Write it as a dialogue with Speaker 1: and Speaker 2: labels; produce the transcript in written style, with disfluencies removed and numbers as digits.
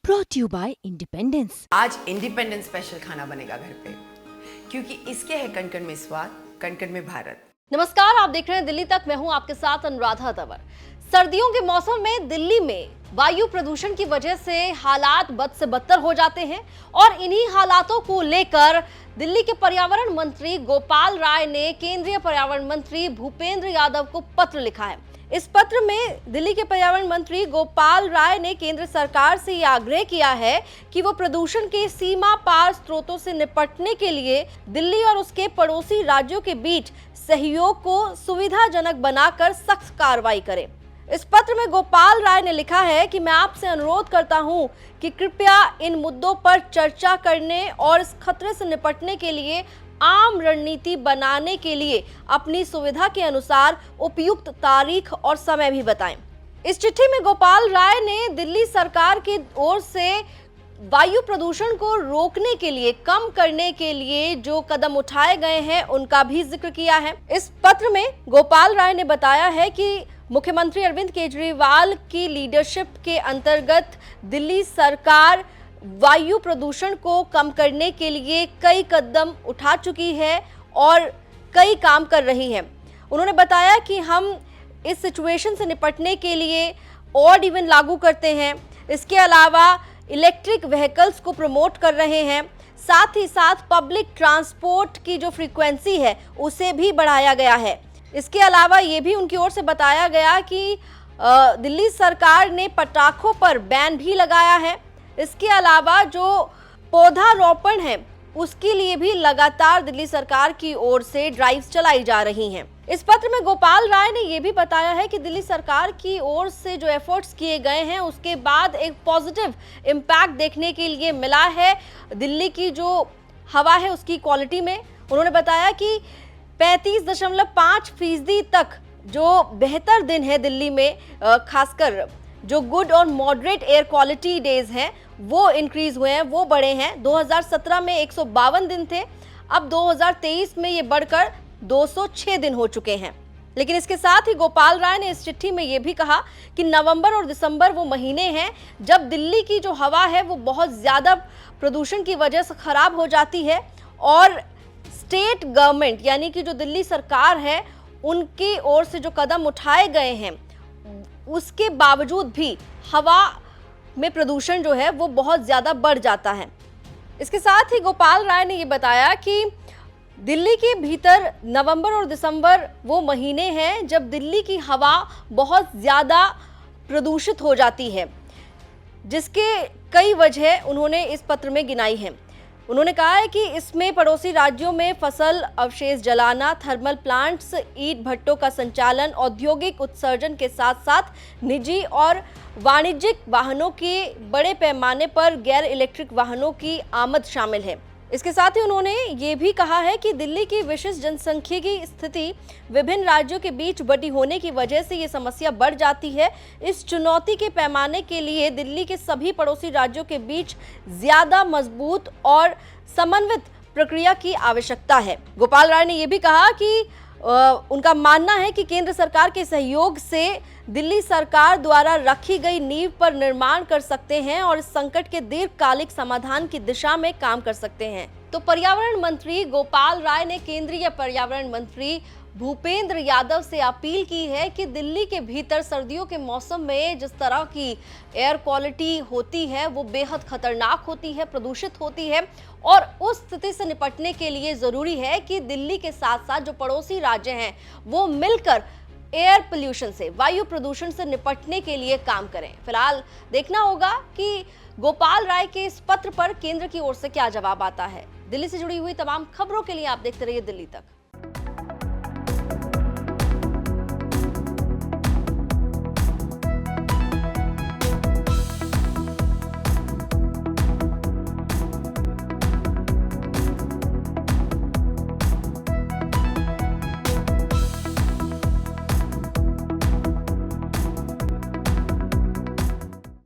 Speaker 1: brought you by Independence।
Speaker 2: आज independence special खाना बनेगा घर पे, क्योंकि इसके है कण-कण में स्वाद, कण-कण में भारत।
Speaker 3: नमस्कार, आप देख रहे हैं दिल्ली तक। मैं हूं आपके साथ अनुराधा तंवर। सर्दियों के मौसम में दिल्ली में वायु प्रदूषण की वजह से हालात बद से बदतर हो जाते हैं और इन्हीं हालातों को लेकर दिल्ली के पर्यावरण मंत्री गोपाल राय ने केंद्रीय पर्यावरण मंत्री भूपेंद्र यादव को पत्र लिखा है। इस पत्र में दिल्ली के पर्यावरण मंत्री गोपाल राय ने केंद्र सरकार से यह आग्रह किया है कि वो प्रदूषण के सीमा पार स्रोतों से निपटने के लिए दिल्ली और उसके पड़ोसी राज्यों के बीच सहयोग को सुविधाजनक बनाकर सख्त कार्रवाई करें। इस पत्र में गोपाल राय ने लिखा है कि मैं आपसे अनुरोध करता हूं कि कृपया इन मुद्दों पर चर्चा करने और इस खतरे से निपटने के लिए आम रणनीति बनाने के लिए अपनी सुविधा के अनुसार उपयुक्त तारीख और समय भी बताएं। इस चिट्ठी में गोपाल राय ने दिल्ली सरकार की ओर से वायु प्रदूषण को रोकने के लिए, कम करने के लिए जो कदम उठाए गए हैं उनका भी जिक्र किया है। इस पत्र में गोपाल राय ने बताया है कि मुख्यमंत्री अरविंद केजरीवाल की लीडरशिप के अंतर्गत दिल्ली सरकार वायु प्रदूषण को कम करने के लिए कई कदम उठा चुकी है और कई काम कर रही है। उन्होंने बताया कि हम इस सिचुएशन से निपटने के लिए ऑड इवन लागू करते हैं। इसके अलावा इलेक्ट्रिक व्हीकल्स को प्रमोट कर रहे हैं। साथ ही साथ पब्लिक ट्रांसपोर्ट की जो फ्रीक्वेंसी है उसे भी बढ़ाया गया है। इसके अलावा ये भी उनकी ओर से बताया गया कि दिल्ली सरकार ने पटाखों पर बैन भी लगाया है। इसके अलावा जो पौधारोपण है उसके लिए भी लगातार दिल्ली सरकार की ओर से ड्राइव्स चलाई जा रही हैं। इस पत्र में गोपाल राय ने यह भी बताया है कि दिल्ली सरकार की ओर से जो एफर्ट्स किए गए हैं उसके बाद एक पॉजिटिव इम्पैक्ट देखने के लिए मिला है दिल्ली की जो हवा है उसकी क्वालिटी में। उन्होंने बताया कि 35.5% तक जो बेहतर दिन है दिल्ली में, खासकर जो गुड और मॉडरेट एयर क्वालिटी डेज हैं वो इंक्रीज हुए हैं, वो बढ़े हैं। 2017 में 152 दिन थे, अब 2023 में ये बढ़कर 206 दिन हो चुके हैं। लेकिन इसके साथ ही गोपाल राय ने इस चिट्ठी में ये भी कहा कि नवंबर और दिसंबर वो महीने हैं जब दिल्ली की जो हवा है वो बहुत ज़्यादा प्रदूषण की वजह से खराब हो जाती है और स्टेट गवर्नमेंट यानी कि जो दिल्ली सरकार है उनकी ओर से जो कदम उठाए गए हैं उसके बावजूद भी हवा में प्रदूषण जो है वो बहुत ज़्यादा बढ़ जाता है। इसके साथ ही गोपाल राय ने ये बताया कि दिल्ली के भीतर नवंबर और दिसंबर वो महीने हैं जब दिल्ली की हवा बहुत ज़्यादा प्रदूषित हो जाती है, जिसके कई वजह उन्होंने इस पत्र में गिनाई हैं। उन्होंने कहा है कि इसमें पड़ोसी राज्यों में फसल अवशेष जलाना, थर्मल प्लांट्स, ईंट भट्टों का संचालन, औद्योगिक उत्सर्जन के साथ साथ निजी और वाणिज्यिक वाहनों के बड़े पैमाने पर गैर इलेक्ट्रिक वाहनों की आमद शामिल है। इसके साथ ही उन्होंने ये भी कहा है कि दिल्ली की विशिष्ट जनसंख्यिकी स्थिति विभिन्न राज्यों के बीच बटी होने की वजह से ये समस्या बढ़ जाती है। इस चुनौती के पैमाने के लिए दिल्ली के सभी पड़ोसी राज्यों के बीच ज्यादा मजबूत और समन्वित प्रक्रिया की आवश्यकता है। गोपाल राय ने यह भी कहा कि उनका मानना है कि केंद्र सरकार के सहयोग से दिल्ली सरकार द्वारा रखी गई नींव पर निर्माण कर सकते हैं और इस संकट के दीर्घकालिक समाधान की दिशा में काम कर सकते हैं। तो पर्यावरण मंत्री गोपाल राय ने केंद्रीय पर्यावरण मंत्री भूपेंद्र यादव से अपील की है कि दिल्ली के भीतर सर्दियों के मौसम में जिस तरह की एयर क्वालिटी होती है वो बेहद खतरनाक होती है, प्रदूषित होती है और उस स्थिति से निपटने के लिए ज़रूरी है कि दिल्ली के साथ साथ जो पड़ोसी राज्य हैं वो मिलकर एयर पोल्यूशन से, वायु प्रदूषण से निपटने के लिए काम करें। फिलहाल देखना होगा कि गोपाल राय के इस पत्र पर केंद्र की ओर से क्या जवाब आता है। दिल्ली से जुड़ी हुई तमाम खबरों के लिए आप देखते रहिए दिल्ली तक।